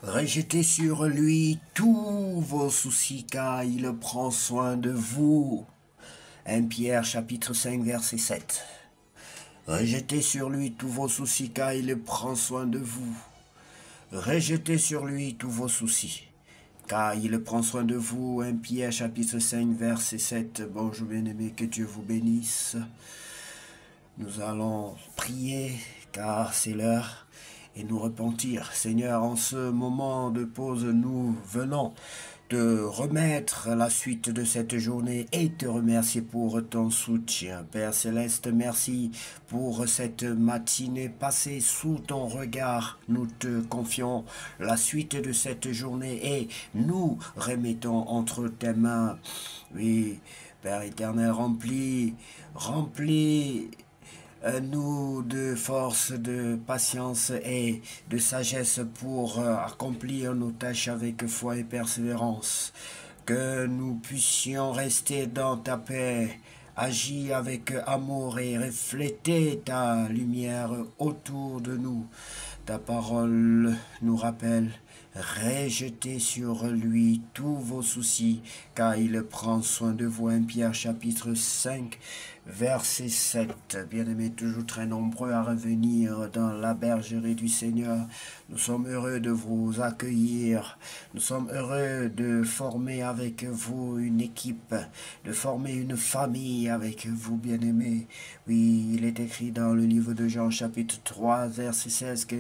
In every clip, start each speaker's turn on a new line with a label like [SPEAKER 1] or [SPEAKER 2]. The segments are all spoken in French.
[SPEAKER 1] Rejetez sur lui tous vos soucis, car il prend soin de vous. 1 Pierre chapitre 5 verset 7. Rejetez sur lui tous vos soucis, car il prend soin de vous. Rejetez sur lui tous vos soucis, car il prend soin de vous. 1 Pierre chapitre 5 verset 7. Bonjour bien-aimés, que Dieu vous bénisse. Nous allons prier, car c'est l'heure, et nous repentir. Seigneur, en ce moment de pause, nous venons te remettre la suite de cette journée et te remercier pour ton soutien. Père Céleste, merci pour cette matinée passée sous ton regard. Nous te confions la suite de cette journée et nous remettons entre tes mains. Oui, Père éternel, remplis nous de force, de patience et de sagesse pour accomplir nos tâches avec foi et persévérance. Que nous puissions rester dans ta paix, agir avec amour et refléter ta lumière autour de nous. Ta parole nous rappelle, rejetez sur lui tous vos soucis, car il prend soin de vous. 1 Pierre chapitre 5, verset 7. Bien-aimés, toujours très nombreux à revenir dans la bergerie du Seigneur. Nous sommes heureux de vous accueillir. Nous sommes heureux de former avec vous une équipe, de former une famille avec vous, bien-aimés. Oui, il est écrit dans le livre de Jean chapitre 3, verset 16, que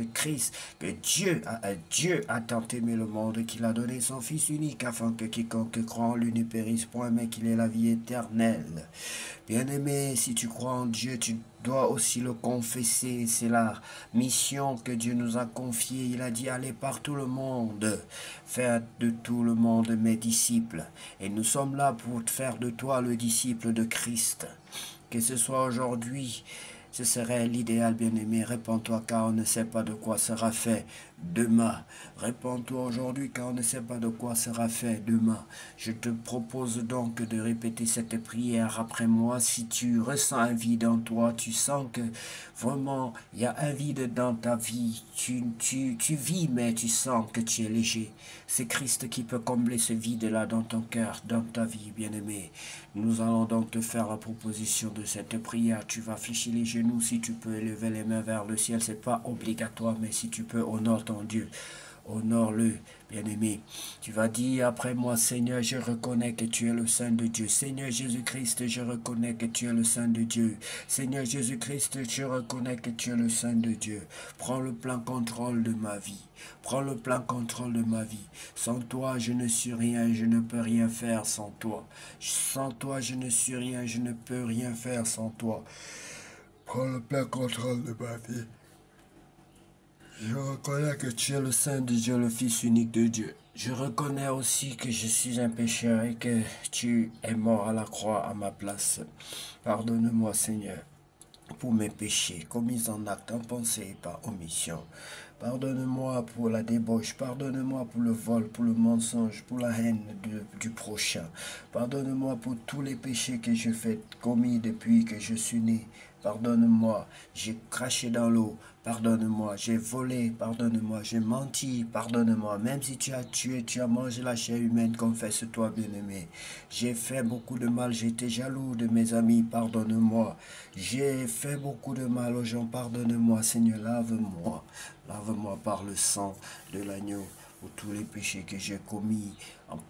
[SPEAKER 1] Dieu a tant aimé le monde qu'il a donné son Fils unique afin que quiconque croit en lui ne périsse point, mais qu'il ait la vie éternelle. Bien-aimé, si tu crois en Dieu, tu dois aussi le confesser. C'est la mission que Dieu nous a confiée. Il a dit, allez par tout le monde, faire de tout le monde mes disciples. Et nous sommes là pour faire de toi le disciple de Christ. Que ce soit aujourd'hui, ce serait l'idéal, bien-aimé. Répands-toi, car on ne sait pas de quoi sera fait demain. Répands-toi aujourd'hui, car on ne sait pas de quoi sera fait demain. Je te propose donc de répéter cette prière après moi. Si tu ressens un vide en toi, tu sens que vraiment il y a un vide dans ta vie. Tu vis, mais tu sens que tu es léger. C'est Christ qui peut combler ce vide-là dans ton cœur, dans ta vie, bien-aimé. Nous allons donc te faire la proposition de cette prière. Tu vas fléchir les genoux, si tu peux élever les mains vers le ciel. C'est pas obligatoire, mais si tu peux, honore ton Dieu. Honore-le, bien-aimé. Tu vas dire après moi, Seigneur, je reconnais que tu es le Saint de Dieu. Seigneur Jésus-Christ, je reconnais que tu es le Saint de Dieu. Seigneur Jésus-Christ, je reconnais que tu es le Saint de Dieu. Prends le plein contrôle de ma vie. Prends le plein contrôle de ma vie. Sans toi, je ne suis rien, je ne peux rien faire sans toi. Sans toi, je ne suis rien, je ne peux rien faire sans toi. Prends le plein contrôle de ma vie. Je reconnais que tu es le Saint de Dieu, le Fils unique de Dieu. Je reconnais aussi que je suis un pécheur et que tu es mort à la croix à ma place. Pardonne-moi, Seigneur, pour mes péchés commis en acte, en pensée et par omission. Pardonne-moi pour la débauche, pardonne-moi pour le vol, pour le mensonge, pour la haine du prochain. Pardonne-moi pour tous les péchés que je fais commis depuis que je suis né. Pardonne-moi, j'ai craché dans l'eau, pardonne-moi, j'ai volé, pardonne-moi, j'ai menti, pardonne-moi. Même si tu as tué, tu as mangé la chair humaine, confesse-toi, bien-aimé. J'ai fait beaucoup de mal, j'étais jaloux de mes amis, pardonne-moi. J'ai fait beaucoup de mal aux gens, pardonne-moi, Seigneur, lave-moi. Lave-moi par le sang de l'agneau pour tous les péchés que j'ai commis,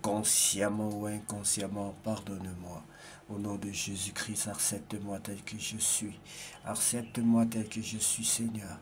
[SPEAKER 1] consciemment ou inconsciemment, pardonne-moi. Au nom de Jésus-Christ, accepte-moi tel que je suis. Accepte-moi tel que je suis, Seigneur.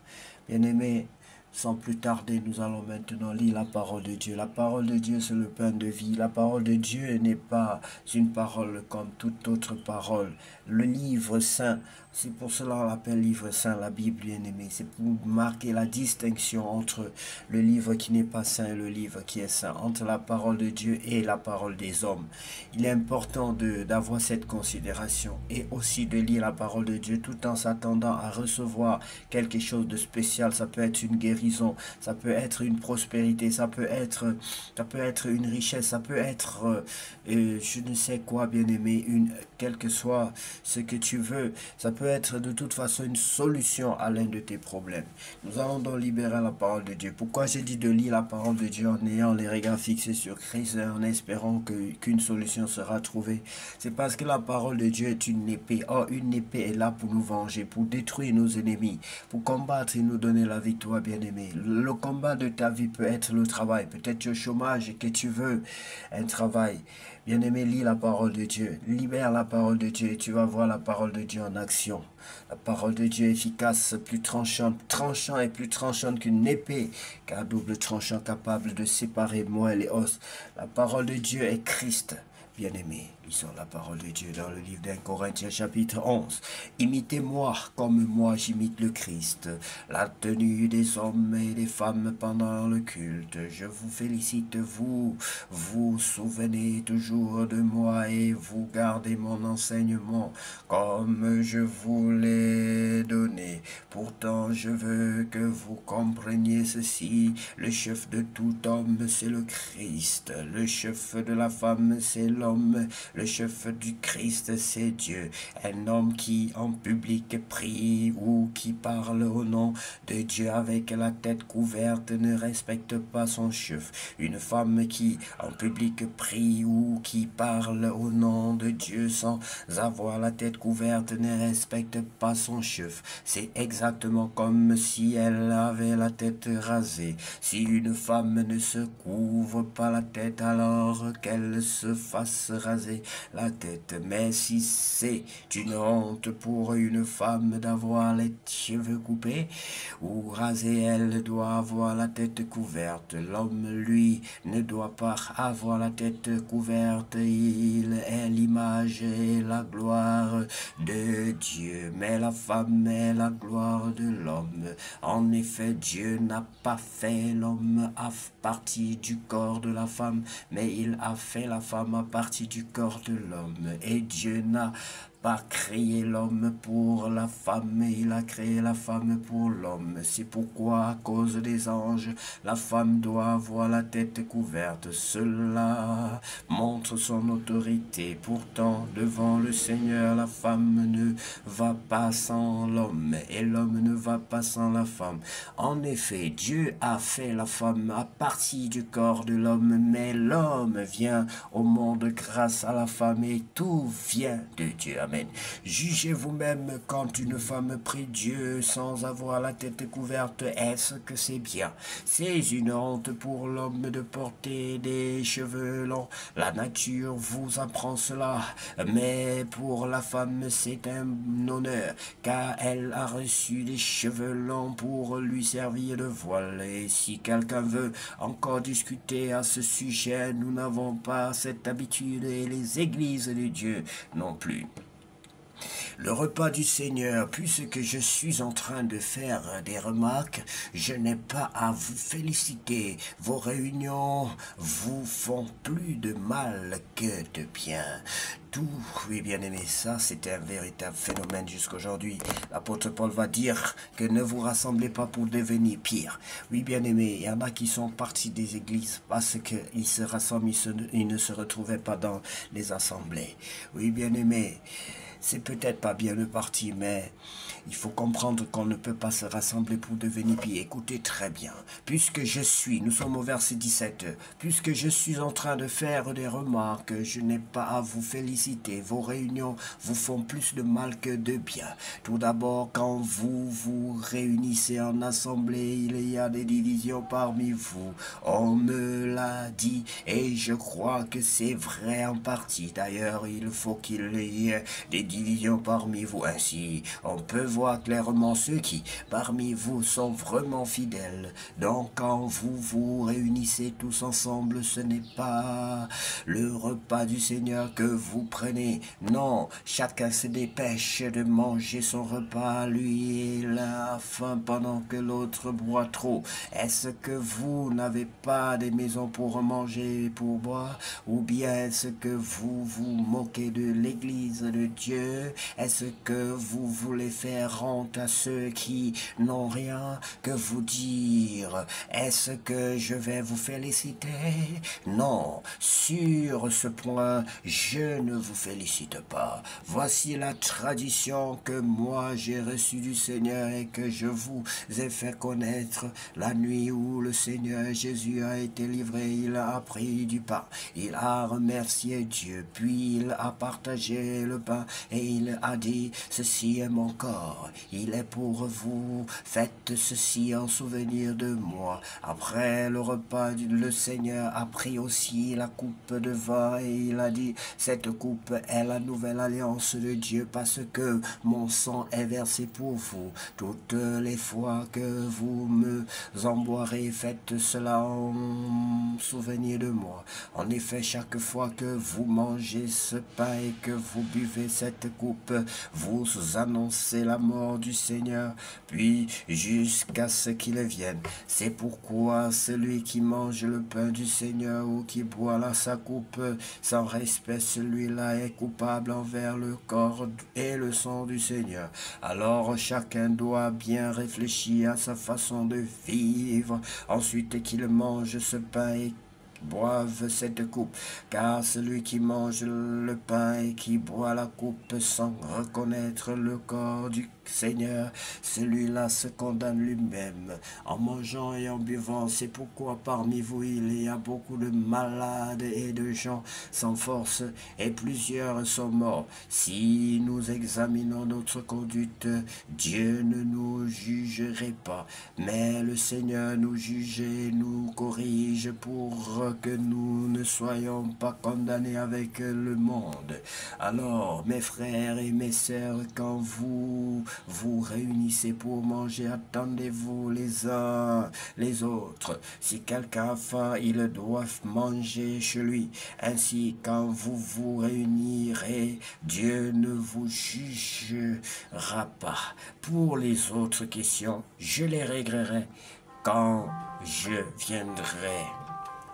[SPEAKER 1] Bien-aimé, sans plus tarder, nous allons maintenant lire la parole de Dieu. La parole de Dieu, c'est le pain de vie. La parole de Dieu n'est pas une parole comme toute autre parole. Le livre saint, c'est pour cela qu'on l'appelle livre saint, la Bible, bien-aimé. C'est pour marquer la distinction entre le livre qui n'est pas saint et le livre qui est saint, entre la parole de Dieu et la parole des hommes. Il est important d'avoir cette considération et aussi de lire la parole de Dieu tout en s'attendant à recevoir quelque chose de spécial. Ça peut être une guérison, guérison, ça peut être une prospérité, ça peut être une richesse, ça peut être je ne sais quoi, bien-aimé, quel que soit ce que tu veux, ça peut être de toute façon une solution à l'un de tes problèmes. Nous allons donc libérer la parole de Dieu. Pourquoi j'ai dit de lire la parole de Dieu en ayant les regards fixés sur Christ et en espérant qu'une solution sera trouvée? C'est parce que la parole de Dieu est une épée. Or, une épée est là pour nous venger, pour détruire nos ennemis, pour combattre et nous donner la victoire, bien-aimé. Le combat de ta vie peut être le travail. Peut-être tu es au chômage et que tu veux un travail. Bien-aimé, lis la parole de Dieu. Libère la parole de Dieu et tu vas voir la parole de Dieu en action. La parole de Dieu est efficace, plus tranchant et plus tranchante qu'une épée, car double tranchant capable de séparer moelle et os. La parole de Dieu est Christ. Bien-aimés, lisons la parole de Dieu dans le livre d'un Corinthiens chapitre 11. Imitez-moi comme moi j'imite le Christ. La tenue des hommes et des femmes pendant le culte. Je vous félicite, vous souvenez toujours de moi et vous gardez mon enseignement comme je vous l'ai donné. Pourtant, je veux que vous compreniez ceci. Le chef de tout homme, c'est le Christ. Le chef de la femme, c'est l'homme. Le chef du Christ, c'est Dieu. Un homme qui en public prie ou qui parle au nom de Dieu avec la tête couverte ne respecte pas son chef. Une femme qui en public prie ou qui parle au nom de Dieu sans avoir la tête couverte ne respecte pas son chef. C'est exactement comme si elle avait la tête rasée. Si une femme ne se couvre pas la tête, alors qu'elle se fasse raser la tête. Mais si c'est une honte pour une femme d'avoir les cheveux coupés ou rasés, elle doit avoir la tête couverte. L'homme, lui, ne doit pas avoir la tête couverte. Il est l'image et la gloire de Dieu. Mais la femme est la gloire de l'homme. En effet, Dieu n'a pas fait l'homme à partie du corps de la femme, mais il a fait la femme à partie du corps de l'homme. Et Dieu n'a pas créé l'homme pour la femme, il a créé la femme pour l'homme. C'est pourquoi, à cause des anges, la femme doit avoir la tête couverte. Cela montre son autorité. Pourtant, devant le Seigneur, la femme ne va pas sans l'homme, et l'homme ne va pas sans la femme. En effet, Dieu a fait la femme à partie du corps de l'homme, mais l'homme vient au monde grâce à la femme, et tout vient de Dieu. Amen. Jugez vous-même quand une femme prie Dieu sans avoir la tête couverte. Est-ce que c'est bien? C'est une honte pour l'homme de porter des cheveux longs. La nature vous apprend cela. Mais pour la femme, c'est un honneur, car elle a reçu des cheveux longs pour lui servir de voile. Et si quelqu'un veut encore discuter à ce sujet, nous n'avons pas cette habitude et les églises de Dieu non plus. Le repas du Seigneur, puisque je suis en train de faire des remarques, je n'ai pas à vous féliciter. Vos réunions vous font plus de mal que de bien. Tout, oui bien aimé, ça c'est un véritable phénomène jusqu'aujourd'hui. L'apôtre Paul va dire que ne vous rassemblez pas pour devenir pire. Oui bien aimé, il y en a qui sont partis des églises parce qu'ils se rassemblent, ils ne se retrouvaient pas dans les assemblées. Oui bien aimé, c'est peut-être pas bien le parti, mais il faut comprendre qu'on ne peut pas se rassembler pour devenir pire. Écoutez très bien. Puisque je suis, nous sommes au verset 17, puisque je suis en train de faire des remarques, je n'ai pas à vous féliciter. Vos réunions vous font plus de mal que de bien. Tout d'abord, quand vous vous réunissez en assemblée, il y a des divisions parmi vous. On me l'a dit et je crois que c'est vrai en partie. D'ailleurs, il faut qu'il y ait des divisions parmi vous. Ainsi, on peut voir clairement ceux qui, parmi vous, sont vraiment fidèles. Donc, quand vous vous réunissez tous ensemble, ce n'est pas le repas du Seigneur que vous prenez. Non, chacun se dépêche de manger son repas. Lui, il a faim pendant que l'autre boit trop. Est-ce que vous n'avez pas des maisons pour manger et pour boire? Ou bien est-ce que vous vous moquez de l'église de Dieu Dieu? Est-ce que vous voulez faire honte à ceux qui n'ont rien que vous dire? Est-ce que je vais vous féliciter? Non, sur ce point, je ne vous félicite pas. Voici la tradition que moi j'ai reçue du Seigneur et que je vous ai fait connaître. La nuit où le Seigneur Jésus a été livré, il a pris du pain, il a remercié Dieu, puis il a partagé le pain et il a dit, ceci est mon corps, il est pour vous, faites ceci en souvenir de moi. Après le repas, le Seigneur a pris aussi la coupe de vin et il a dit, cette coupe est la nouvelle alliance de Dieu parce que mon sang est versé pour vous. Toutes les fois que vous me en boirez, faites cela en souvenir de moi. En effet, chaque fois que vous mangez ce pain et que vous buvez cette coupe, vous annoncez la mort du Seigneur, puis jusqu'à ce qu'il vienne. C'est pourquoi celui qui mange le pain du Seigneur ou qui boit sa coupe sans respect, celui-là est coupable envers le corps et le sang du Seigneur. Alors chacun doit bien réfléchir à sa façon de vivre, ensuite qu'il mange ce pain et boive cette coupe, car celui qui mange le pain et qui boit la coupe sans reconnaître le corps du Seigneur, celui-là se condamne lui-même en mangeant et en buvant. C'est pourquoi parmi vous il y a beaucoup de malades et de gens sans force, et plusieurs sont morts. Si nous examinons notre conduite, Dieu ne nous jugerait pas, mais le Seigneur nous juge et nous corrige pour que nous ne soyons pas condamnés avec le monde. Alors, mes frères et mes sœurs, quand vous vous réunissez pour manger, attendez-vous les uns les autres. Si quelqu'un a faim, il doit manger chez lui. Ainsi, quand vous vous réunirez, Dieu ne vous jugera pas. Pour les autres questions, je les réglerai quand je viendrai.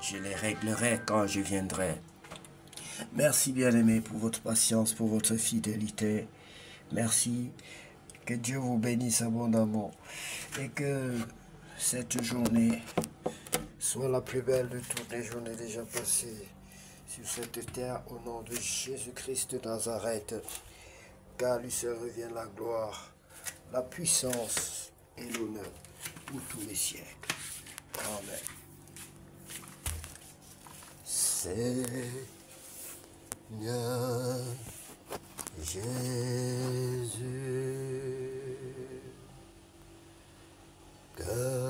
[SPEAKER 1] Je les réglerai quand je viendrai. Merci bien-aimés pour votre patience, pour votre fidélité. Merci. Que Dieu vous bénisse abondamment. Et que cette journée soit la plus belle de toutes les journées déjà passées sur cette terre au nom de Jésus-Christ de Nazareth. Car lui seul revient la gloire, la puissance et l'honneur pour tous les siècles. Amen. Seigneur Jésus, que